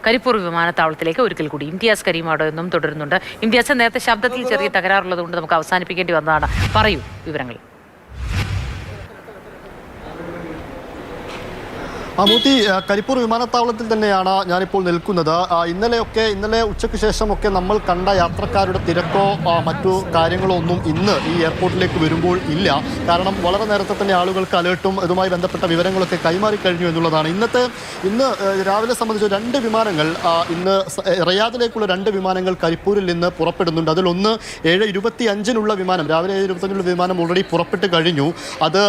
കരിപ്പൂർ വിമാനത്താവളത്തിലേക്ക് ഒരിക്കൽ കൂടി ഇംതിയാസ് കരീം അവിടെ നിന്നും തുടരുന്നുണ്ട്. ഇംതിയാസ്, നേരത്തെ ശബ്ദത്തിൽ ചെറിയ തകരാറുള്ളത് കൊണ്ട് നമുക്ക് അവസാനിപ്പിക്കേണ്ടി വന്നതാണ്. പറയൂ വിവരങ്ങൾ. മൂത്തി, കരിപ്പൂർ വിമാനത്താവളത്തിൽ തന്നെയാണ് ഞാനിപ്പോൾ നിൽക്കുന്നത്. ഇന്നലെ ഉച്ചയ്ക്ക് ശേഷമൊക്കെ നമ്മൾ കണ്ട യാത്രക്കാരുടെ തിരക്കോ മറ്റു കാര്യങ്ങളോ ഒന്നും ഇന്ന് ഈ എയർപോർട്ടിലേക്ക് വരുമ്പോൾ ഇല്ല. കാരണം വളരെ നേരത്തെ തന്നെ ആളുകൾക്ക് അലേർട്ടും ഇതുമായി ബന്ധപ്പെട്ട വിവരങ്ങളൊക്കെ കൈമാറി കഴിഞ്ഞു എന്നുള്ളതാണ്. ഇന്ന് രാവിലെ സംബന്ധിച്ച് 2 വിമാനങ്ങൾ ഇന്ന് റിയാദിലേക്കുള്ള 2 വിമാനങ്ങൾ കരിപ്പൂരിൽ നിന്ന് പുറപ്പെടുന്നുണ്ട്. അതിലൊന്ന് 7:25-നുള്ള വിമാനം, രാവിലെ 7:25-നുള്ള വിമാനം ഓൾറെഡി പുറപ്പെട്ട് കഴിഞ്ഞു. അത്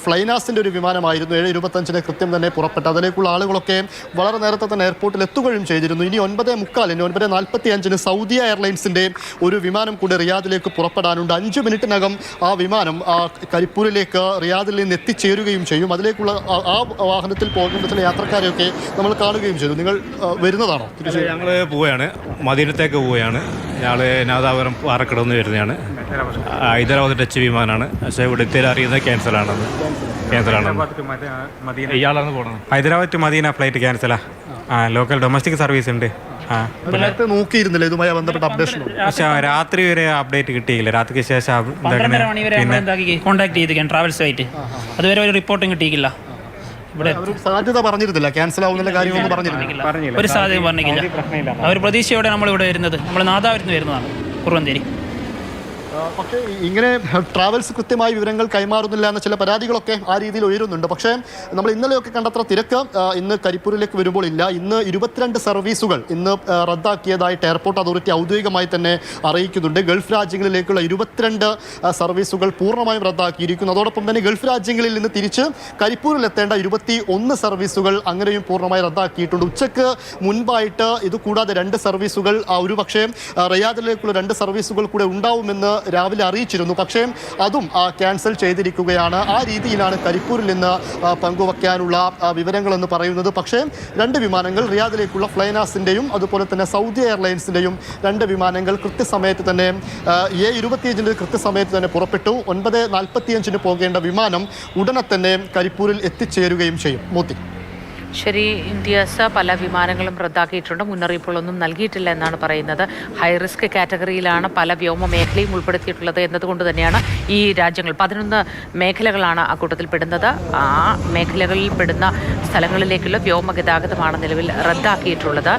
ഫ്ലൈനാസിൻ്റെ ഒരു വിമാനമായിരുന്നു. 7:25 കൃത്യം തന്നെ പുറപ്പെട്ടു. അതിലേക്കുള്ള ആളുകളൊക്കെ വളരെ നേരത്തെ തന്നെ എയർപോർട്ടിൽ എത്തുകയും ചെയ്തിരുന്നു. ഇനി 9:45 സൗദി എയർലൈൻസിൻ്റെ ഒരു വിമാനം കൂടി റിയാദിലേക്ക് പുറപ്പെടാനുണ്ട്. 5 മിനിറ്റിനകം ആ വിമാനം കരിപ്പൂരിലേക്ക് റിയാദിൽ നിന്ന് എത്തിച്ചേരുകയും ചെയ്യും. അതിലേക്കുള്ള ആ വാഹനത്തിൽ പോകുന്ന ചില യാത്രക്കാരെയൊക്കെ നമ്മൾ കാണുകയും ചെയ്തു. നിങ്ങൾ വരുന്നതാണോ? ഞങ്ങൾ പോവുകയാണ്, മദീനത്തേക്ക് പോവുകയാണ്. ഞങ്ങൾ നാദാപുരം പാറക്കടന്ന് വരുന്നതാണ്. ഹൈദരാബാദ് ടച്ച് വിമാനമാണ്. പക്ഷേ ഇവിടുത്തെ അറിയുന്നത് ക്യാൻസലാണ്. ഇയാളാണ് പോകുന്നത്. ഹൈദരാബാദ് ടു മദീന ഫ്ലൈറ്റ് ക്യാൻസലാ. ലോക്കൽ ഡൊമസ്റ്റിക് സർവീസ് ഉണ്ട്. നോക്കിയിരുന്നില്ല ഇതുമായി ബന്ധപ്പെട്ട അപ്ഡേഷൻ? പക്ഷെ രാത്രി വരെ അപ്ഡേറ്റ് കിട്ടിയില്ല. രാത്രിക്ക് ശേഷം കോൺടാക്ട് ചെയ്തിരിക്കാൻ ട്രാവൽസുമായിട്ട്, അതുവരെ ഒരു റിപ്പോർട്ടും കിട്ടിയില്ല. ഇവിടെ സാധ്യത പറഞ്ഞിരുന്നില്ല, ക്യാൻസൽ ആവുന്ന കാര്യമൊന്നും പറഞ്ഞിരുന്നില്ല. ഒരു സാധ്യത പറഞ്ഞില്ല. അവർ പ്രതീക്ഷയോടെ നമ്മളിവിടെ വരുന്നത്, നമ്മൾ നാദാപുരത്ത് വരുന്നതാണ്, കുറുവന്തേരി. പക്ഷേ ഇങ്ങനെ ട്രാവൽസ് കൃത്യമായി വിവരങ്ങൾ കൈമാറുന്നില്ല എന്ന ചില പരാതികളൊക്കെ ആ രീതിയിൽ ഉയരുന്നുണ്ട്. പക്ഷേ നമ്മൾ ഇന്നലെയൊക്കെ കണ്ടത്ര തിരക്ക് ഇന്ന് കരിപ്പൂരിലേക്ക് വരുമ്പോൾ ഇല്ല. ഇന്ന് 22 സർവീസുകൾ ഇന്ന് റദ്ദാക്കിയതായിട്ട് എയർപോർട്ട് അതോറിറ്റി ഔദ്യോഗികമായി തന്നെ അറിയിക്കുന്നുണ്ട്. ഗൾഫ് രാജ്യങ്ങളിലേക്കുള്ള 22 സർവീസുകൾ പൂർണ്ണമായും റദ്ദാക്കിയിരിക്കുന്നു. അതോടൊപ്പം തന്നെ ഗൾഫ് രാജ്യങ്ങളിൽ നിന്ന് തിരിച്ച് കരിപ്പൂരിലെത്തേണ്ട 21 സർവീസുകൾ അങ്ങനെയും പൂർണ്ണമായി റദ്ദാക്കിയിട്ടുണ്ട്. ഉച്ചയ്ക്ക് മുൻപായിട്ട് ഇത് കൂടാതെ 2 സർവീസുകൾ ഒരുപക്ഷേ റിയാദിലേക്കുള്ള 2 സർവീസുകൾ കൂടെ ഉണ്ടാവുമെന്ന് രാവിലെ അറിയിച്ചിരുന്നു. പക്ഷേ അതും ക്യാൻസൽ ചെയ്തിരിക്കുകയാണ്. ആ രീതിയിലാണ് കരിപ്പൂരിൽ നിന്ന് പങ്കുവയ്ക്കാനുള്ള വിവരങ്ങളെന്ന് പറയുന്നത്. പക്ഷേ 2 വിമാനങ്ങൾ റിയാദിലേക്കുള്ള ഫ്ലൈനാസിൻ്റെയും അതുപോലെ തന്നെ സൗദി എയർലൈൻസിൻ്റെയും 2 വിമാനങ്ങൾ കൃത്യസമയത്ത് തന്നെ A25 കൃത്യസമയത്ത് തന്നെ പുറപ്പെട്ടു. 9:45 പോകേണ്ട വിമാനം ഉടനെ തന്നെ കരിപ്പൂരിൽ എത്തിച്ചേരുകയും ചെയ്യും. മോത്തി. ശരി ഇംതിയാസ്, പല വിമാനങ്ങളും റദ്ദാക്കിയിട്ടുണ്ട്. മുന്നറിയിപ്പുകളൊന്നും നൽകിയിട്ടില്ല എന്നാണ് പറയുന്നത്. ഹൈ റിസ്ക് കാറ്റഗറിയിലാണ് പല വ്യോമ മേഖലയും ഉൾപ്പെടുത്തിയിട്ടുള്ളത് എന്നതുകൊണ്ട് തന്നെയാണ് ഈ രാജ്യങ്ങൾ 11 മേഖലകളാണ് അക്കൂട്ടത്തിൽ പെടുന്നത്. ആ മേഖലകളിൽ പെടുന്ന സ്ഥലങ്ങളിലേക്കുള്ള വ്യോമ ഗതാഗതമാണ് നിലവിൽ റദ്ദാക്കിയിട്ടുള്ളത്.